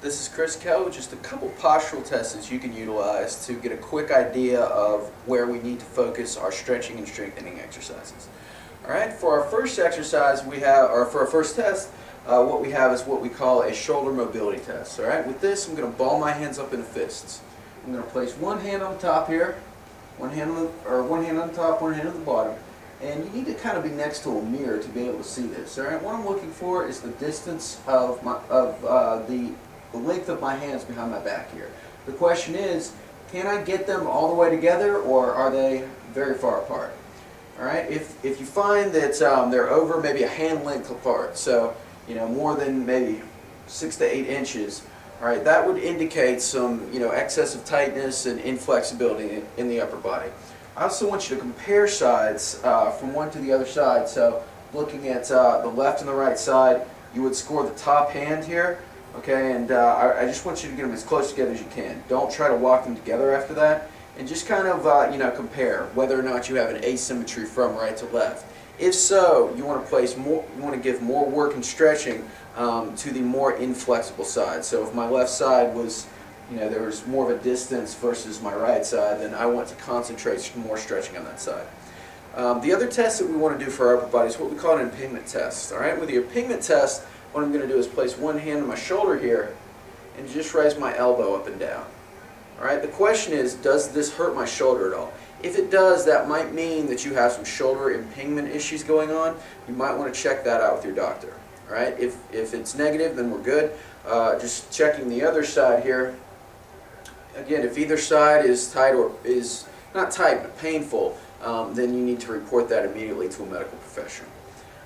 This is Chris Kell with just a couple postural tests that you can utilize to get a quick idea of where we need to focus our stretching and strengthening exercises. Alright, for our first exercise we have, or for our first test, what we have is what we call a shoulder mobility test. Alright, with this I'm going to ball my hands up into fists. I'm going to place one hand on top here, one hand on the top, one hand on the bottom. And you need to kind of be next to a mirror to be able to see this. All right, what I'm looking for is the distance of the length of my hands behind my back here. The question is, can I get them all the way together, or are they very far apart? All right, if you find that they're over maybe a hand length apart, so more than maybe 6 to 8 inches, all right, that would indicate some excessive tightness and inflexibility in the upper body. I also want you to compare sides from one to the other side. So looking at the left and the right side, you would score the top hand here, okay, and I just want you to get them as close together as you can. Don't try to walk them together after that, and just kind of compare whether or not you have an asymmetry from right to left. If so, you want to place more, you want to give more work and stretching to the more inflexible side. So if my left side was there was more of a distance versus my right side, then I want to concentrate more stretching on that side. The other test that we want to do for our upper body is what we call an impingement test. All right, with the impingement test, what I'm going to do is place one hand on my shoulder here and just raise my elbow up and down. All right, the question is, does this hurt my shoulder at all? If it does, that might mean that you have some shoulder impingement issues going on. You might want to check that out with your doctor. All right, if it's negative, then we're good. Just checking the other side here. Again, if either side is tight or is not tight but painful, then you need to report that immediately to a medical professional.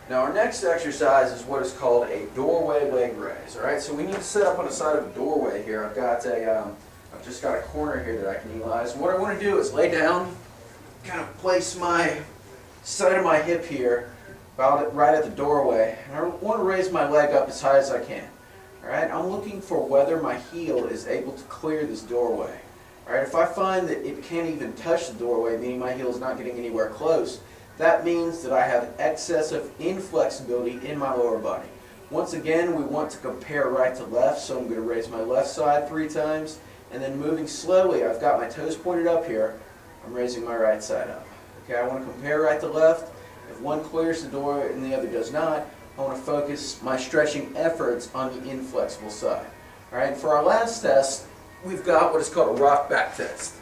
Now our next exercise is what is called a doorway leg raise. All right, so we need to sit up on the side of a doorway here. I've just got a corner here that I can utilize. And what I want to do is lay down, kind of place my side of my hip here, about right at the doorway, and I want to raise my leg up as high as I can. Alright, I'm looking for whether my heel is able to clear this doorway. Alright, if I find that it can't even touch the doorway, meaning my heel is not getting anywhere close, that means that I have excessive inflexibility in my lower body. Once again, we want to compare right to left, so I'm going to raise my left side 3 times, and then moving slowly, I've got my toes pointed up here, I'm raising my right side up. Okay, I want to compare right to left. If one clears the door and the other does not, I want to focus my stretching efforts on the inflexible side. Alright, for our last test, we've got what is called a rock back test.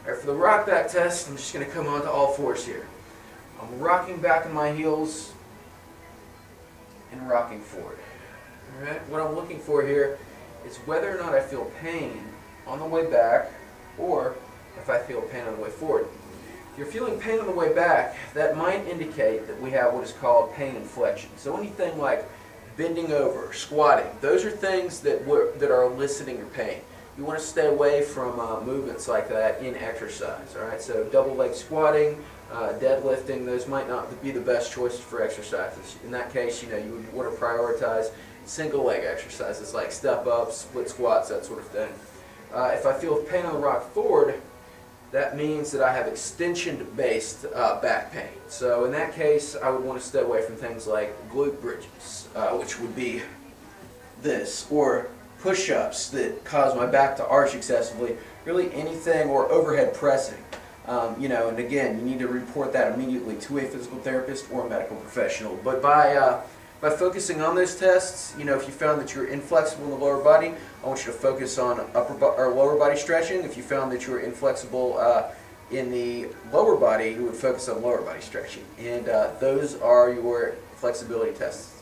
Alright, for the rock back test, I'm just going to come onto all fours here. I'm rocking back on my heels and rocking forward. Alright, what I'm looking for here is whether or not I feel pain on the way back, or if I feel pain on the way forward. If you're feeling pain on the way back, that might indicate that we have what is called pain inflection. So anything like bending over, squatting, those are things that are eliciting your pain. You want to stay away from movements like that in exercise. All right, so double leg squatting, deadlifting, those might not be the best choices for exercises. In that case, you would want to prioritize single leg exercises like step ups, split squats, that sort of thing. If I feel pain on the rock forward, that means that I have extension-based back pain. So in that case, I would want to stay away from things like glute bridges, which would be this, or push-ups that cause my back to arch excessively, really anything, or overhead pressing. And again, you need to report that immediately to a physical therapist or a medical professional. But by focusing on those tests, if you found that you're inflexible in the lower body, I want you to focus on lower body stretching. If you found that you were inflexible in the lower body, you would focus on lower body stretching. And those are your flexibility tests.